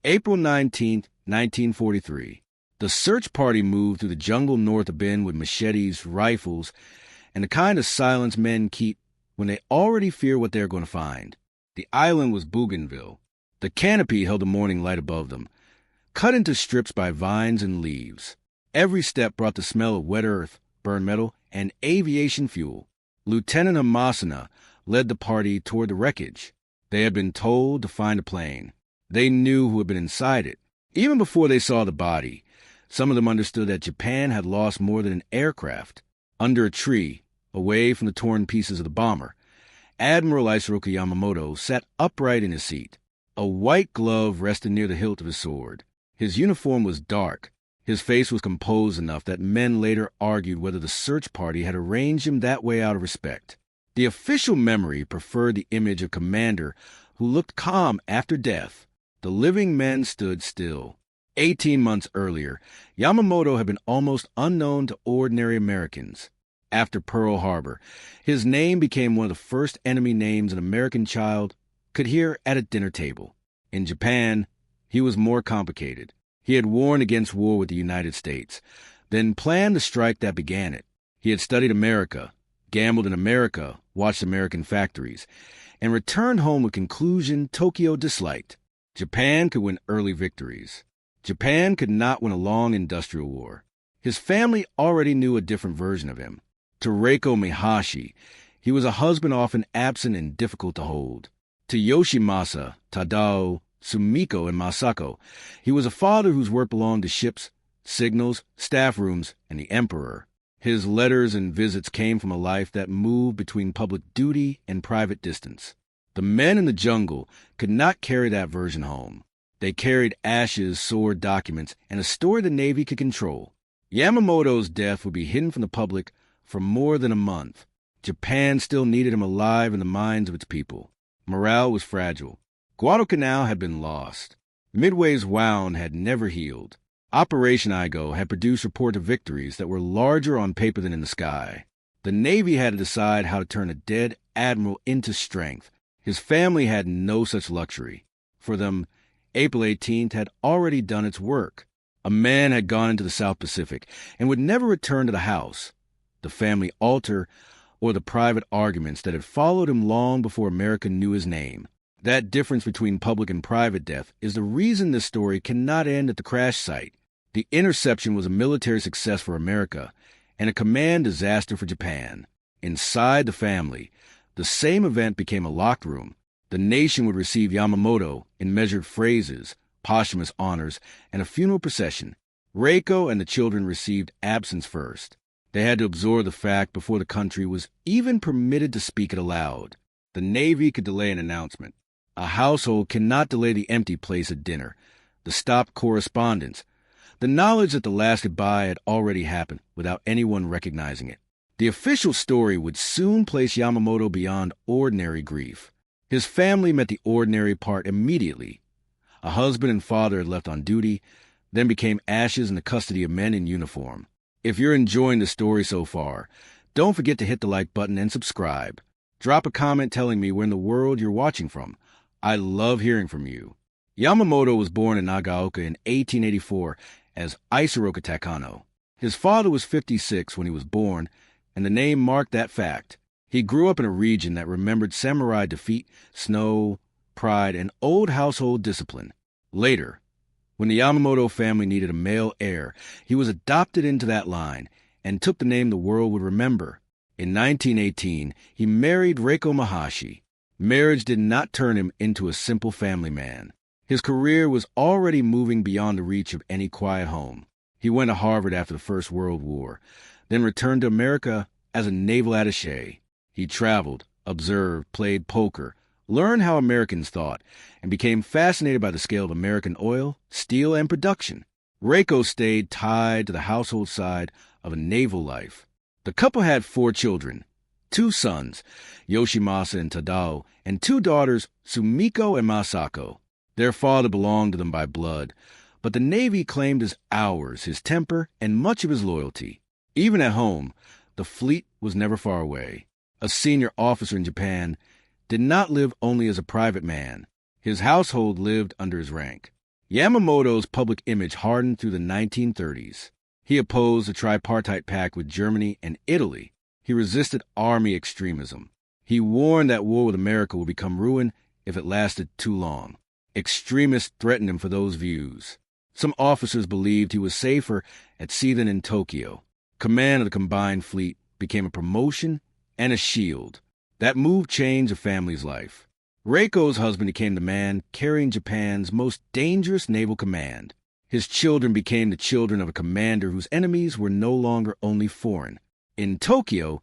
April 19, 1943. The search party moved through the jungle north of Bend with machetes, rifles, and the kind of silence men keep when they already fear what they're going to find. The island was Bougainville. The canopy held the morning light above them, cut into strips by vines and leaves. Every step brought the smell of wet earth, burned metal, and aviation fuel. Lieutenant Amasana led the party toward the wreckage. They had been told to find a plane. They knew who had been inside it. Even before they saw the body, some of them understood that Japan had lost more than an aircraft. Under a tree, away from the torn pieces of the bomber, Admiral Isoroku Yamamoto sat upright in his seat. A white glove rested near the hilt of his sword. His uniform was dark. His face was composed enough that men later argued whether the search party had arranged him that way out of respect. The official memory preferred the image of commander who looked calm after death. The living men stood still. 18 months earlier, Yamamoto had been almost unknown to ordinary Americans. After Pearl Harbor, his name became one of the first enemy names an American child could hear at a dinner table. In Japan, he was more complicated. He had warned against war with the United States, then planned the strike that began it. He had studied America, gambled in America, watched American factories, and returned home with conclusion Tokyo disliked. Japan could win early victories. Japan could not win a long industrial war. His family already knew a different version of him. To Reiko Mihashi, he was a husband often absent and difficult to hold. To Yoshimasa, Tadao, Sumiko, and Masako, he was a father whose work belonged to ships, signals, staff rooms, and the emperor. His letters and visits came from a life that moved between public duty and private distance. The men in the jungle could not carry that version home. They carried ashes, sword documents, and a story the Navy could control. Yamamoto's death would be hidden from the public for more than a month. Japan still needed him alive in the minds of its people. Morale was fragile. Guadalcanal had been lost. Midway's wound had never healed. Operation Igo had produced reports of victories that were larger on paper than in the sky. The Navy had to decide how to turn a dead admiral into strength. His family had no such luxury. For them, April 18th had already done its work. A man had gone into the South Pacific and would never return to the house. The family altar, or the private arguments that had followed him long before America knew his name. That difference between public and private death is the reason this story cannot end at the crash site. The interception was a military success for America and a command disaster for Japan. Inside the family, the same event became a locked room. The nation would receive Yamamoto in measured phrases, posthumous honors, and a funeral procession. Reiko and the children received absence first. They had to absorb the fact before the country was even permitted to speak it aloud. The Navy could delay an announcement. A household cannot delay the empty place at dinner, the stopped correspondence, the knowledge that the last goodbye had already happened without anyone recognizing it. The official story would soon place Yamamoto beyond ordinary grief. His family met the ordinary part immediately. A husband and father had left on duty, then became ashes in the custody of men in uniform. If you're enjoying the story so far, don't forget to hit the like button and subscribe. Drop a comment telling me where in the world you're watching from. I love hearing from you. Yamamoto was born in Nagaoka in 1884 as Isoroku Takano. His father was 56 when he was born, and the name marked that fact. He grew up in a region that remembered samurai defeat, snow, pride, and old household discipline. Later, when the Yamamoto family needed a male heir, he was adopted into that line and took the name the world would remember. In 1918, he married Reiko Mihashi. Marriage did not turn him into a simple family man. His career was already moving beyond the reach of any quiet home. He went to Harvard after the First World War, then returned to America as a naval attaché. He traveled, observed, played poker, learned how Americans thought, and became fascinated by the scale of American oil, steel, and production. Reiko stayed tied to the household side of a naval life. The couple had 4 children, 2 sons, Yoshimasa and Tadao, and 2 daughters, Sumiko and Masako. Their father belonged to them by blood, but the Navy claimed as ours his temper and much of his loyalty. Even at home, the fleet was never far away. A senior officer in Japan did not live only as a private man. His household lived under his rank. Yamamoto's public image hardened through the 1930s. He opposed the tripartite pact with Germany and Italy. He resisted army extremism. He warned that war with America would become ruin if it lasted too long. Extremists threatened him for those views. Some officers believed he was safer at sea than in Tokyo. Command of the combined fleet became a promotion and a shield. That move changed a family's life. Reiko's husband became the man carrying Japan's most dangerous naval command. His children became the children of a commander whose enemies were no longer only foreign. In Tokyo,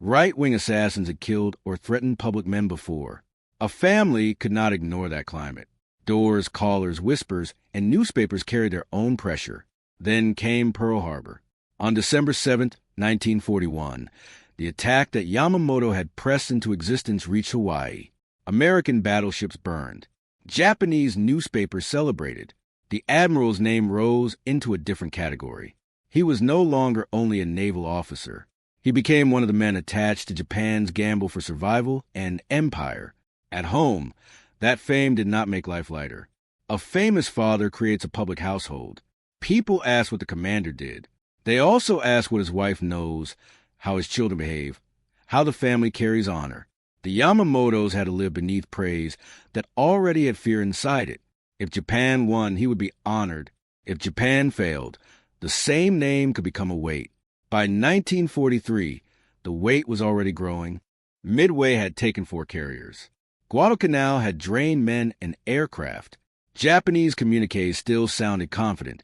right-wing assassins had killed or threatened public men before. A family could not ignore that climate. Doors, callers, whispers, and newspapers carried their own pressure. Then came Pearl Harbor. On December 7, 1941, the attack that Yamamoto had pressed into existence reached Hawaii. American battleships burned. Japanese newspapers celebrated. The admiral's name rose into a different category. He was no longer only a naval officer. He became one of the men attached to Japan's gamble for survival and empire. At home, that fame did not make life lighter. A famous father creates a public household. People ask what the commander did. They also ask what his wife knows, how his children behave, how the family carries honor. The Yamamotos had to live beneath praise that already had fear inside it. If Japan won, he would be honored. If Japan failed, the same name could become a weight. By 1943, the weight was already growing. Midway had taken 4 carriers. Guadalcanal had drained men and aircraft. Japanese communiques still sounded confident,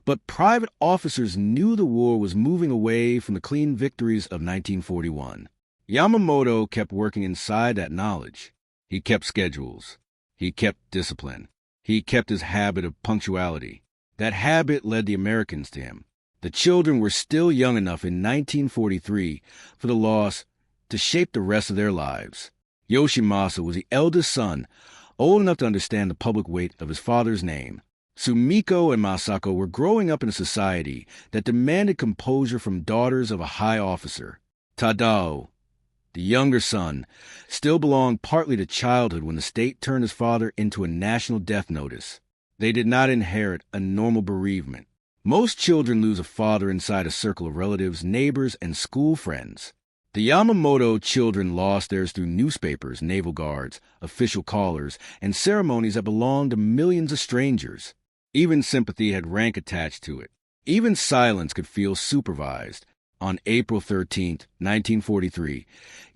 but private officers knew the war was moving away from the clean victories of 1941. Yamamoto kept working inside that knowledge. He kept schedules. He kept discipline. He kept his habit of punctuality. That habit led the Americans to him. The children were still young enough in 1943 for the loss to shape the rest of their lives. Yoshimasa was the eldest son, old enough to understand the public weight of his father's name. Sumiko and Masako were growing up in a society that demanded composure from daughters of a high officer. Tadao, the younger son, still belonged partly to childhood when the state turned his father into a national death notice. They did not inherit a normal bereavement. Most children lose a father inside a circle of relatives, neighbors, and school friends. The Yamamoto children lost theirs through newspapers, naval guards, official callers, and ceremonies that belonged to millions of strangers. Even sympathy had rank attached to it. Even silence could feel supervised. On April 13, 1943,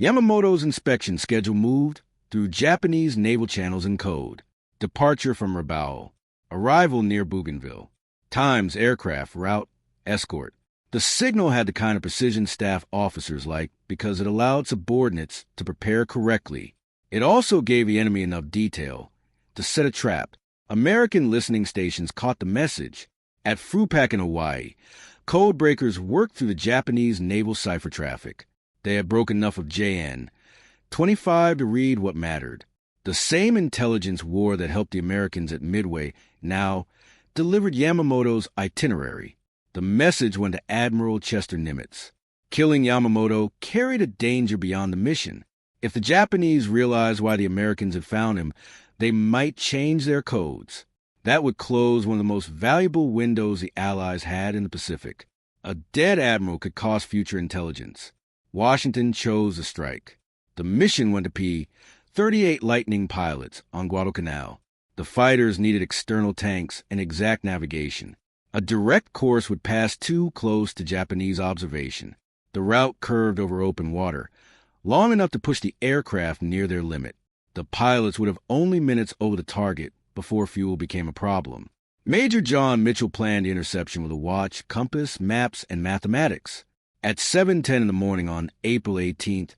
Yamamoto's inspection schedule moved through Japanese naval channels and code. Departure from Rabaul. Arrival near Bougainville. Times, aircraft, route, escort. The signal had the kind of precision staff officers like because it allowed subordinates to prepare correctly. It also gave the enemy enough detail to set a trap. American listening stations caught the message. At Frupak in Hawaii, code breakers worked through the Japanese naval cipher traffic. They had broken enough of JN 25 to read what mattered. The same intelligence war that helped the Americans at Midway now delivered Yamamoto's itinerary. The message went to Admiral Chester Nimitz. Killing Yamamoto carried a danger beyond the mission. If the Japanese realized why the Americans had found him, they might change their codes. That would close one of the most valuable windows the Allies had in the Pacific. A dead admiral could cost future intelligence. Washington chose to strike. The mission went to P-38 Lightning pilots on Guadalcanal. The fighters needed external tanks and exact navigation. A direct course would pass too close to Japanese observation. The route curved over open water, long enough to push the aircraft near their limit. The pilots would have only minutes over the target before fuel became a problem. Major John Mitchell planned the interception with a watch, compass, maps, and mathematics. At 7:10 in the morning on April 18th,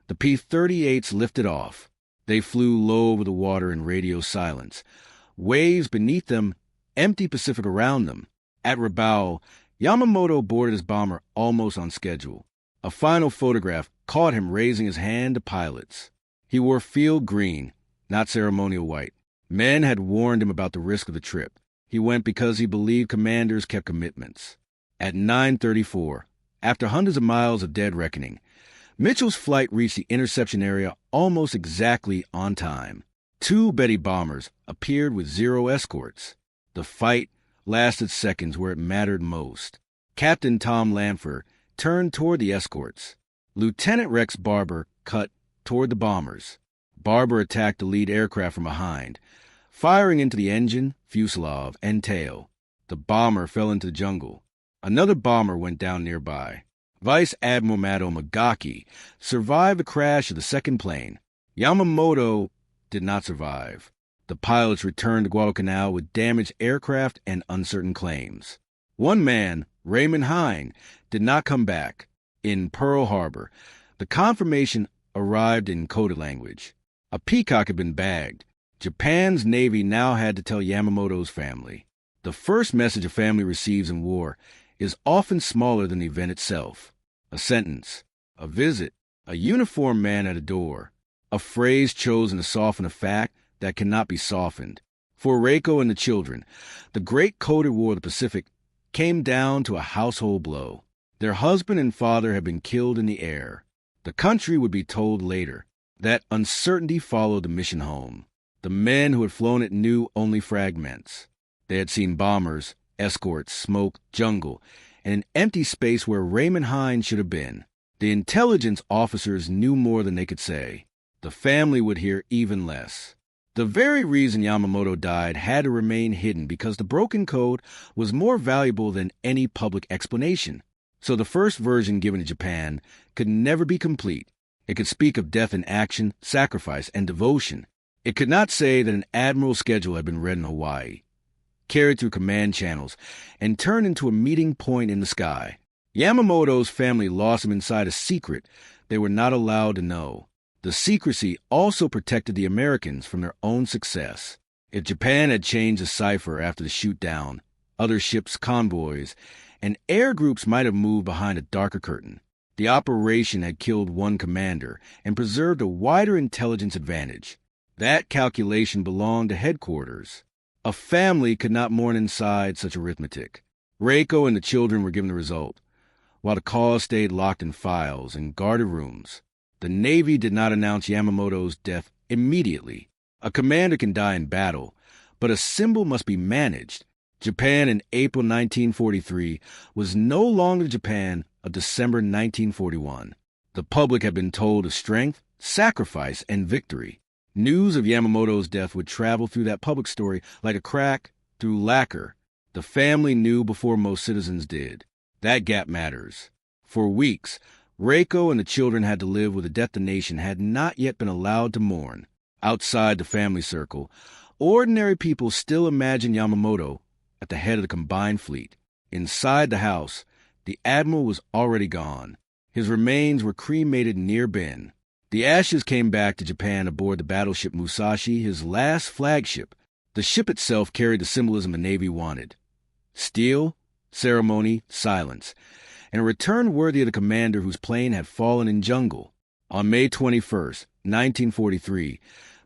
the P-38s lifted off. They flew low over the water in radio silence. Waves beneath them, empty Pacific around them. At Rabaul, Yamamoto boarded his bomber almost on schedule. A final photograph caught him raising his hand to pilots. He wore field green, not ceremonial white. Men had warned him about the risk of the trip. He went because he believed commanders kept commitments. At 9:34, after hundreds of miles of dead reckoning, Mitchell's flight reached the interception area almost exactly on time. Two Betty bombers appeared with 0 escorts. The fight lasted seconds where it mattered most. Captain Tom Lanfer turned toward the escorts. Lieutenant Rex Barber cut toward the bombers. Barber attacked the lead aircraft from behind, firing into the engine, fuselage, and tail. The bomber fell into the jungle. Another bomber went down nearby. Vice Admiral Mato Magaki survived the crash of the second plane. Yamamoto did not survive. The pilots returned to Guadalcanal with damaged aircraft and uncertain claims. One man, Raymond Hine, did not come back. In Pearl Harbor, the confirmation arrived in coded language. A peacock had been bagged. Japan's Navy now had to tell Yamamoto's family. The first message a family receives in war is often smaller than the event itself. A sentence, a visit, a uniformed man at a door, a phrase chosen to soften a fact that cannot be softened. For Reiko and the children, the great coded war of the Pacific came down to a household blow. Their husband and father had been killed in the air. The country would be told later that uncertainty followed the mission home. The men who had flown it knew only fragments. They had seen bombers, escorts, smoke, jungle, and an empty space where Raymond Hine should have been. The intelligence officers knew more than they could say. The family would hear even less. The very reason Yamamoto died had to remain hidden because the broken code was more valuable than any public explanation. So the first version given to Japan could never be complete. It could speak of death in action, sacrifice, and devotion. It could not say that an admiral's schedule had been read in Hawaii, carried through command channels, and turned into a meeting point in the sky. Yamamoto's family lost him inside a secret they were not allowed to know. The secrecy also protected the Americans from their own success. If Japan had changed the cipher after the shoot-down, other ships, convoys, and air groups might have moved behind a darker curtain. The operation had killed one commander and preserved a wider intelligence advantage. That calculation belonged to headquarters. A family could not mourn inside such arithmetic. Reiko and the children were given the result, while the cause stayed locked in files and guarded rooms. The Navy did not announce Yamamoto's death immediately. A commander can die in battle, but a symbol must be managed. Japan in April 1943 was no longer the Japan of December 1941. The public had been told of strength, sacrifice, and victory. News of Yamamoto's death would travel through that public story like a crack through lacquer. The family knew before most citizens did. That gap matters. For weeks, Reiko and the children had to live with a death the nation had not yet been allowed to mourn. Outside the family circle, ordinary people still imagined Yamamoto at the head of the combined fleet. Inside the house, the admiral was already gone. His remains were cremated near Ben. The ashes came back to Japan aboard the battleship Musashi, his last flagship. The ship itself carried the symbolism the Navy wanted: steel, ceremony, silence, and a return worthy of the commander whose plane had fallen in jungle. On May 21st, 1943,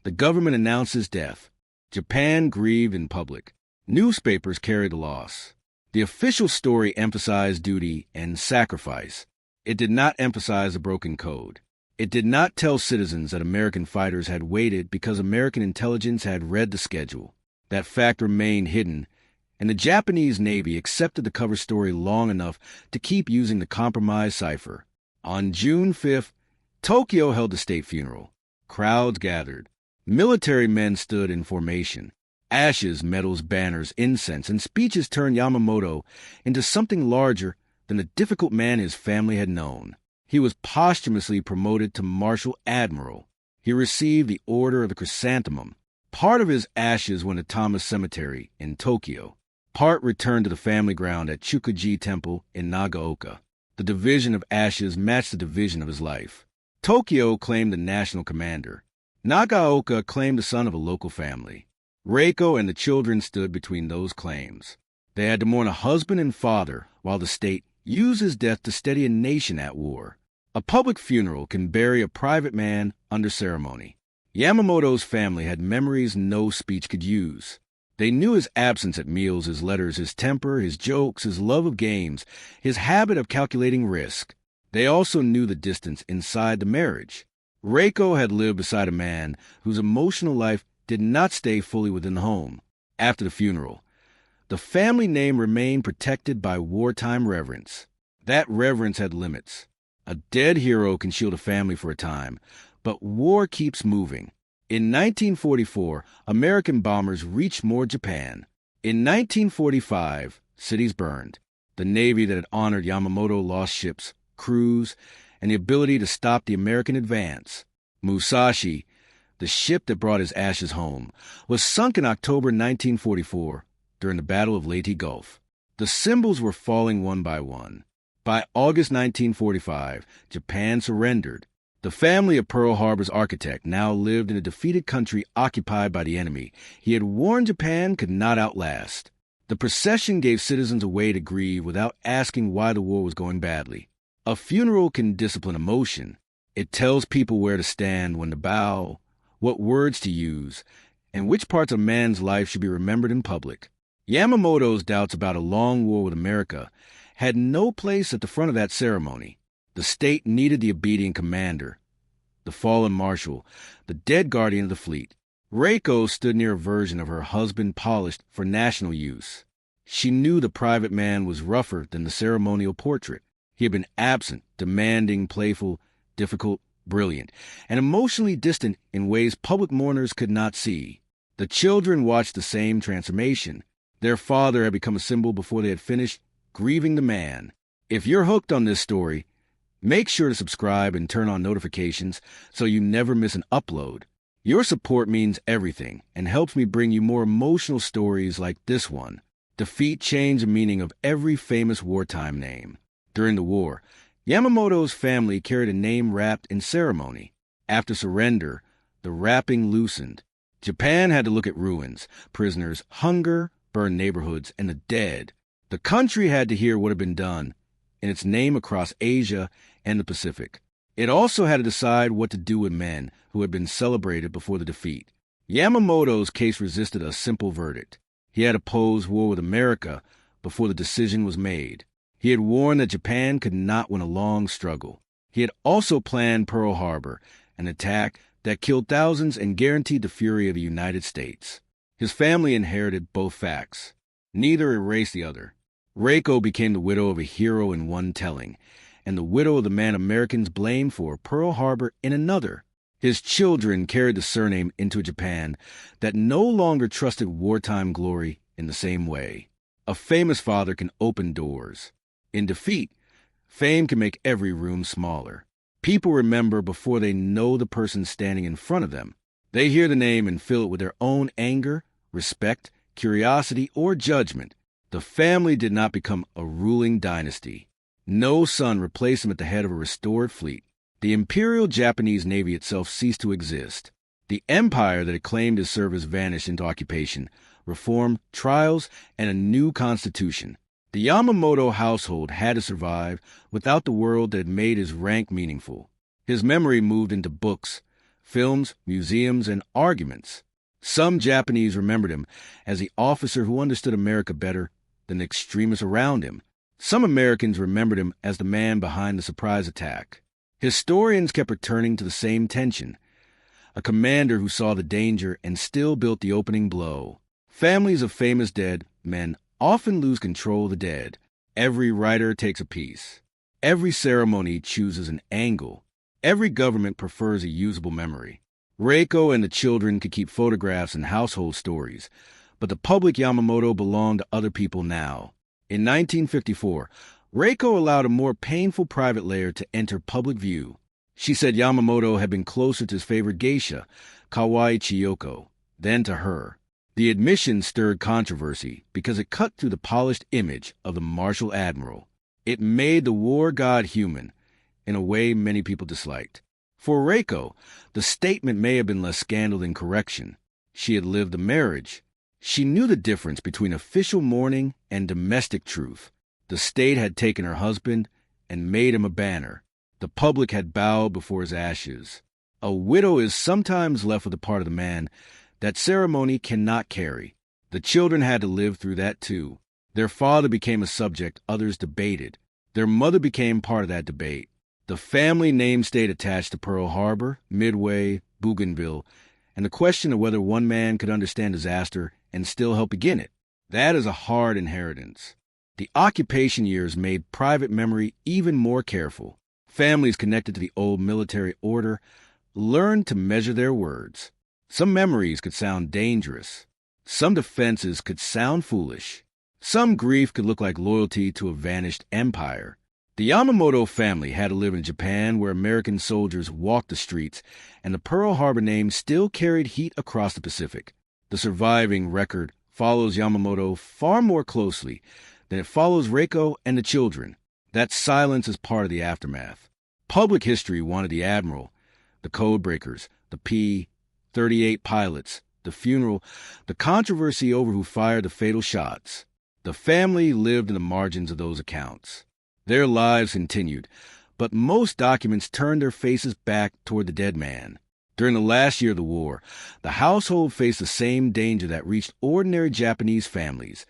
the government announced his death. Japan grieved in public. Newspapers carried the loss. The official story emphasized duty and sacrifice. It did not emphasize a broken code. It did not tell citizens that American fighters had waited because American intelligence had read the schedule. That fact remained hidden, and the Japanese Navy accepted the cover story long enough to keep using the compromise cipher. On June 5th, Tokyo held a state funeral. Crowds gathered. Military men stood in formation. Ashes, medals, banners, incense, and speeches turned Yamamoto into something larger than the difficult man his family had known. He was posthumously promoted to Marshal Admiral. He received the Order of the Chrysanthemum. Part of his ashes went to Thomas Cemetery in Tokyo. Part returned to the family ground at Chukuji Temple in Nagaoka. The division of ashes matched the division of his life. Tokyo claimed the national commander. Nagaoka claimed the son of a local family. Reiko and the children stood between those claims. They had to mourn a husband and father, while the state used his death to steady a nation at war. A public funeral can bury a private man under ceremony. Yamamoto's family had memories no speech could use. They knew his absence at meals, his letters, his temper, his jokes, his love of games, his habit of calculating risk. They also knew the distance inside the marriage. Reiko had lived beside a man whose emotional life did not stay fully within the home. After the funeral, the family name remained protected by wartime reverence. That reverence had limits. A dead hero can shield a family for a time, but war keeps moving. In 1944, American bombers reached more Japan. In 1945, cities burned. The Navy that had honored Yamamoto lost ships, crews, and the ability to stop the American advance. Musashi, the ship that brought his ashes home, was sunk in October 1944 during the Battle of Leyte Gulf. The symbols were falling one by one. By August 1945, Japan surrendered. The family of Pearl Harbor's architect now lived in a defeated country occupied by the enemy he had warned Japan could not outlast. The procession gave citizens a way to grieve without asking why the war was going badly. A funeral can discipline emotion. It tells people where to stand, when to bow, what words to use, and which parts of man's life should be remembered in public. Yamamoto's doubts about a long war with America had no place at the front of that ceremony. The state needed the obedient commander, the fallen marshal, the dead guardian of the fleet. Reiko stood near a version of her husband polished for national use. She knew the private man was rougher than the ceremonial portrait. He had been absent, demanding, playful, difficult, brilliant, and emotionally distant in ways public mourners could not see. The children watched the same transformation. Their father had become a symbol before they had finished grieving the man. If you're hooked on this story, make sure to subscribe and turn on notifications so you never miss an upload. Your support means everything and helps me bring you more emotional stories like this one. Defeat changed the meaning of every famous wartime name. During the war, Yamamoto's family carried a name wrapped in ceremony. After surrender, the wrapping loosened. Japan had to look at ruins, prisoners, hunger, burned neighborhoods, and the dead. The country had to hear what had been done in its name across Asia and the Pacific. It also had to decide what to do with men who had been celebrated before the defeat. Yamamoto's case resisted a simple verdict. He had opposed war with America before the decision was made. He had warned that Japan could not win a long struggle. He had also planned Pearl Harbor, an attack that killed thousands and guaranteed the fury of the United States. His family inherited both facts. Neither erased the other. Reiko became the widow of a hero in one telling, and the widow of the man Americans blamed for Pearl Harbor in another. His children carried the surname into a Japan that no longer trusted wartime glory in the same way. A famous father can open doors. In defeat, fame can make every room smaller. People remember before they know the person standing in front of them. They hear the name and fill it with their own anger, respect, curiosity, or judgment. The family did not become a ruling dynasty. No son replaced him at the head of a restored fleet. The Imperial Japanese Navy itself ceased to exist. The empire that had claimed his service vanished into occupation, reform, trials, and a new constitution. The Yamamoto household had to survive without the world that had made his rank meaningful. His memory moved into books, films, museums, and arguments. Some Japanese remembered him as the officer who understood America better than the extremists around him. Some Americans remembered him as the man behind the surprise attack. Historians kept returning to the same tension, a commander who saw the danger and still built the opening blow. Families of famous dead men often lose control of the dead. Every writer takes a piece. Every ceremony chooses an angle. Every government prefers a usable memory. Reiko and the children could keep photographs and household stories, but the public Yamamoto belonged to other people now. In 1954, Reiko allowed a more painful private layer to enter public view. She said Yamamoto had been closer to his favorite geisha, Kawai Chiyoko, than to her. The admission stirred controversy because it cut through the polished image of the martial admiral. It made the war god human, in a way many people disliked. For Reiko, the statement may have been less scandal than correction. She had lived the marriage. She knew the difference between official mourning and domestic truth. The state had taken her husband and made him a banner. The public had bowed before his ashes. A widow is sometimes left with a part of the man that ceremony cannot carry. The children had to live through that too. Their father became a subject others debated. Their mother became part of that debate. The family name stayed attached to Pearl Harbor, Midway, Bougainville, and the question of whether one man could understand disaster and still help begin it. That is a hard inheritance. The occupation years made private memory even more careful. Families connected to the old military order learned to measure their words. Some memories could sound dangerous. Some defenses could sound foolish. Some grief could look like loyalty to a vanished empire. The Yamamoto family had to live in Japan where American soldiers walked the streets, and the Pearl Harbor name still carried heat across the Pacific. The surviving record follows Yamamoto far more closely than it follows Reiko and the children. That silence is part of the aftermath. Public history wanted the admiral, the code breakers, the P-38 pilots, the funeral, the controversy over who fired the fatal shots. The family lived in the margins of those accounts. Their lives continued, but most documents turned their faces back toward the dead man. During the last year of the war, the household faced the same danger that reached ordinary Japanese families: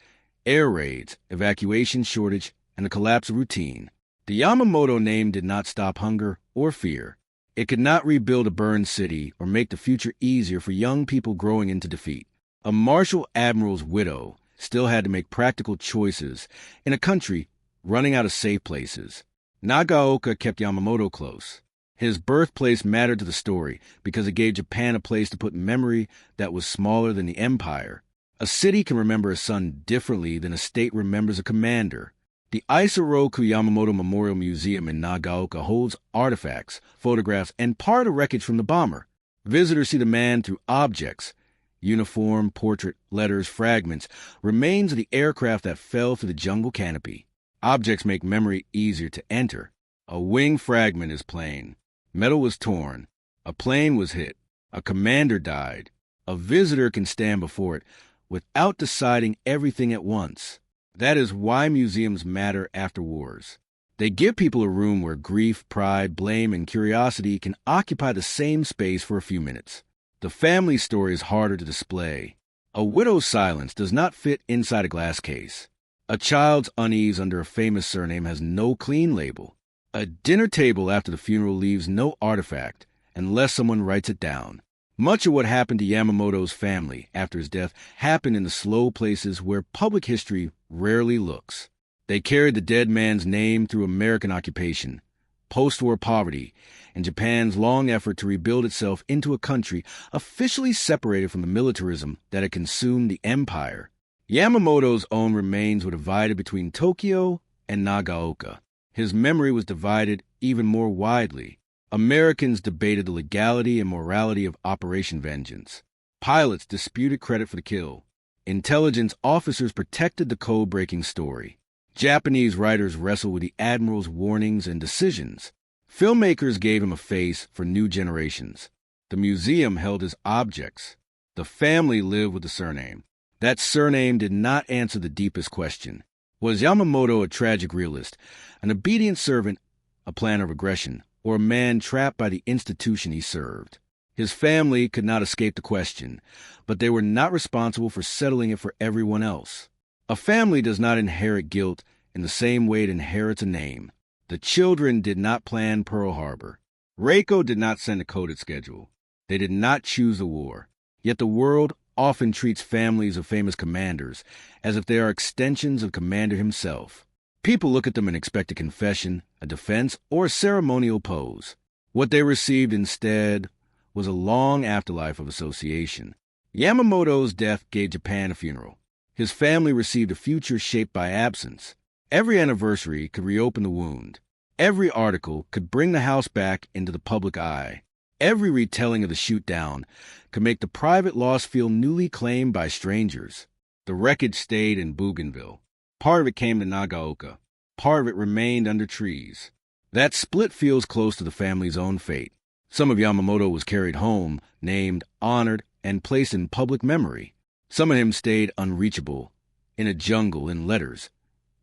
air raids, evacuation shortage, and the collapse of routine. The Yamamoto name did not stop hunger or fear. It could not rebuild a burned city or make the future easier for young people growing into defeat. A Marshal Admiral's widow still had to make practical choices in a country running out of safe places. Nagaoka kept Yamamoto close. His birthplace mattered to the story because it gave Japan a place to put memory that was smaller than the empire. A city can remember a son differently than a state remembers a commander. The Isoroku Yamamoto Memorial Museum in Nagaoka holds artifacts, photographs, and part of wreckage from the bomber. Visitors see the man through objects: uniform, portrait, letters, fragments, remains of the aircraft that fell through the jungle canopy. Objects make memory easier to enter. A wing fragment is plain. Metal was torn. A plane was hit. A commander died. A visitor can stand before it without deciding everything at once. That is why museums matter after wars. They give people a room where grief, pride, blame, and curiosity can occupy the same space for a few minutes. The family story is harder to display. A widow's silence does not fit inside a glass case. A child's unease under a famous surname has no clean label. A dinner table after the funeral leaves no artifact unless someone writes it down. Much of what happened to Yamamoto's family after his death happened in the slow places where public history rarely looks. They carried the dead man's name through American occupation, post-war poverty, and Japan's long effort to rebuild itself into a country officially separated from the militarism that had consumed the empire. Yamamoto's own remains were divided between Tokyo and Nagaoka. His memory was divided even more widely. Americans debated the legality and morality of Operation Vengeance. Pilots disputed credit for the kill. Intelligence officers protected the code-breaking story. Japanese writers wrestled with the admiral's warnings and decisions. Filmmakers gave him a face for new generations. The museum held his objects. The family lived with the surname. That surname did not answer the deepest question. Was Yamamoto a tragic realist, an obedient servant, a plan of aggression, or a man trapped by the institution he served? His family could not escape the question, but they were not responsible for settling it for everyone else. A family does not inherit guilt in the same way it inherits a name. The children did not plan Pearl Harbor. Reiko did not send a coded schedule. They did not choose the war. Yet the world often treats families of famous commanders as if they are extensions of Commander himself. People look at them and expect a confession, a defense, or a ceremonial pose. What they received instead was a long afterlife of association. Yamamoto's death gave Japan a funeral. His family received a future shaped by absence. Every anniversary could reopen the wound. Every article could bring the house back into the public eye. Every retelling of the shoot-down could make the private loss feel newly claimed by strangers. The wreckage stayed in Bougainville. Part of it came to Nagaoka. Part of it remained under trees. That split feels close to the family's own fate. Some of Yamamoto was carried home, named, honored, and placed in public memory. Some of him stayed unreachable, in a jungle, in letters,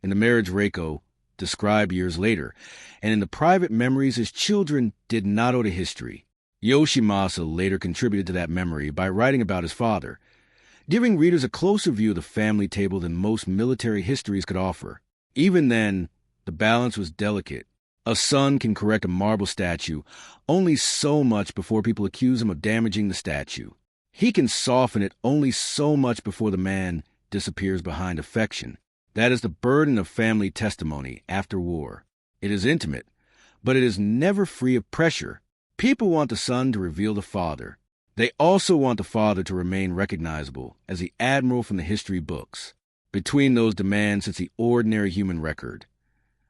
in the marriage Reiko described years later, and in the private memories his children did not owe to history. Yoshimasa later contributed to that memory by writing about his father, giving readers a closer view of the family table than most military histories could offer. Even then, the balance was delicate. A son can correct a marble statue only so much before people accuse him of damaging the statue. He can soften it only so much before the man disappears behind affection. That is the burden of family testimony after war. It is intimate, but it is never free of pressure. People want the son to reveal the father. They also want the father to remain recognizable as the admiral from the history books. Between those demands sits the ordinary human record.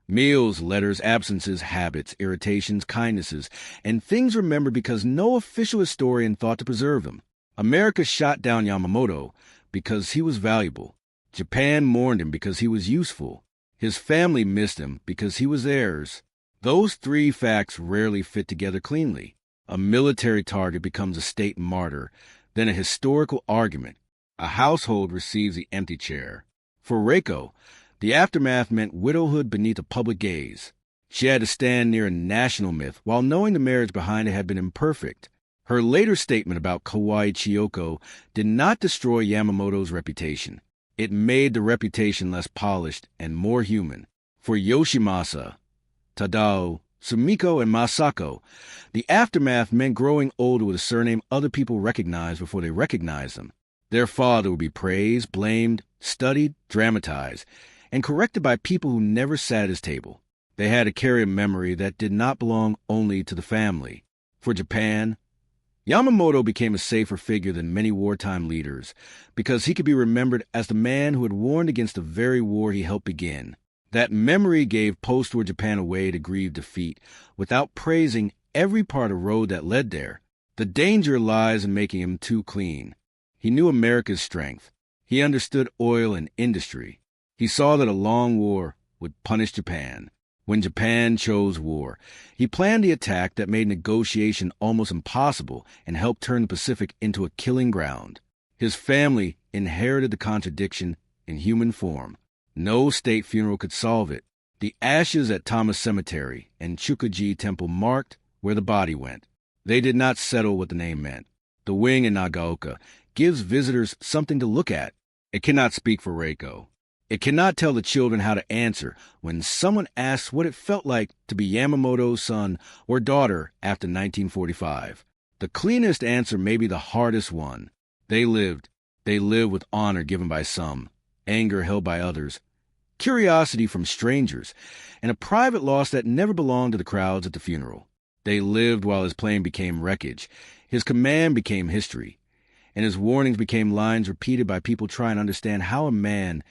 Meals, letters, absences, habits, irritations, kindnesses, and things remembered because no official historian thought to preserve them. America shot down Yamamoto because he was valuable. Japan mourned him because he was useful. His family missed him because he was theirs. Those three facts rarely fit together cleanly. A military target becomes a state martyr, then a historical argument. A household receives the empty chair. For Reiko, the aftermath meant widowhood beneath a public gaze. She had to stand near a national myth while knowing the marriage behind it had been imperfect. Her later statement about Kawaii Chiyoko did not destroy Yamamoto's reputation. It made the reputation less polished and more human. For Yoshimasa, Tadao, Sumiko, and Masako, the aftermath meant growing older with a surname other people recognized before they recognized them. Their father would be praised, blamed, studied, dramatized, and corrected by people who never sat at his table. They had to carry a memory that did not belong only to the family. For Japan, Yamamoto became a safer figure than many wartime leaders because he could be remembered as the man who had warned against the very war he helped begin. That memory gave post-war Japan a way to grieve defeat without praising every part of the road that led there. The danger lies in making him too clean. He knew America's strength. He understood oil and industry. He saw that a long war would punish Japan. When Japan chose war, he planned the attack that made negotiation almost impossible and helped turn the Pacific into a killing ground. His family inherited the contradiction in human form. No state funeral could solve it. The ashes at Thomas Cemetery and Chukaji Temple marked where the body went. They did not settle what the name meant. The wing in Nagaoka gives visitors something to look at. It cannot speak for Reiko. It cannot tell the children how to answer when someone asks what it felt like to be Yamamoto's son or daughter after 1945. The cleanest answer may be the hardest one. They lived. They lived with honor given by some, anger held by others, curiosity from strangers, and a private loss that never belonged to the crowds at the funeral. They lived while his plane became wreckage, his command became history, and his warnings became lines repeated by people trying to understand how a man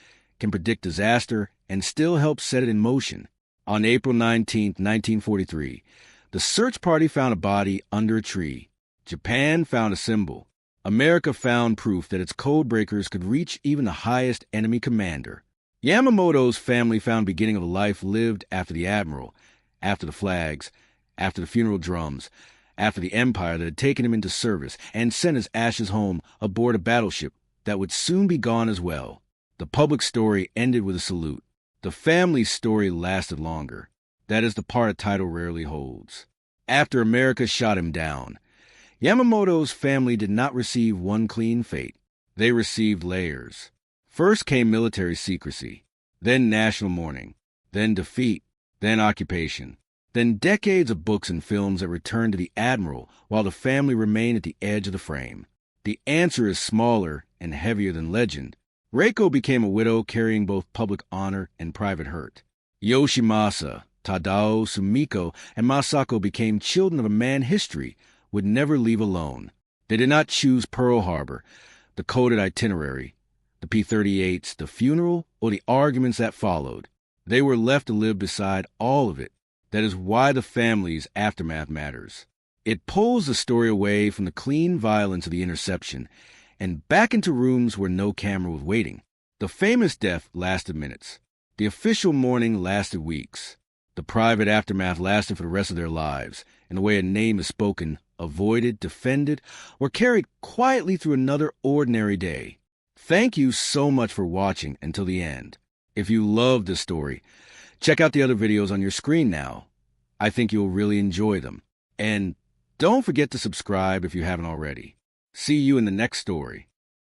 can predict disaster and still help set it in motion. On April 19, 1943, the search party found a body under a tree. Japan found a symbol. America found proof that its code breakers could reach even the highest enemy commander. Yamamoto's family found beginning of a life lived after the admiral, after the flags, after the funeral drums, after the empire that had taken him into service and sent his ashes home aboard a battleship that would soon be gone as well. The public story ended with a salute. The family's story lasted longer. That is the part a title rarely holds. After America shot him down, Yamamoto's family did not receive one clean fate. They received layers. First came military secrecy, then national mourning, then defeat, then occupation, then decades of books and films that returned to the admiral while the family remained at the edge of the frame. The answer is smaller and heavier than legend. Reiko became a widow carrying both public honor and private hurt. Yoshimasa, Tadao, Sumiko, and Masako became children of a man history would never leave alone. They did not choose Pearl Harbor, the coded itinerary, the P-38s, the funeral, or the arguments that followed. They were left to live beside all of it. That is why the family's aftermath matters. It pulls the story away from the clean violence of the interception and back into rooms where no camera was waiting. The famous death lasted minutes. The official mourning lasted weeks. The private aftermath lasted for the rest of their lives, in the way a name is spoken, avoided, defended, or carried quietly through another ordinary day. Thank you so much for watching until the end. If you loved this story, check out the other videos on your screen now. I think you'll really enjoy them. And don't forget to subscribe if you haven't already. See you in the next story.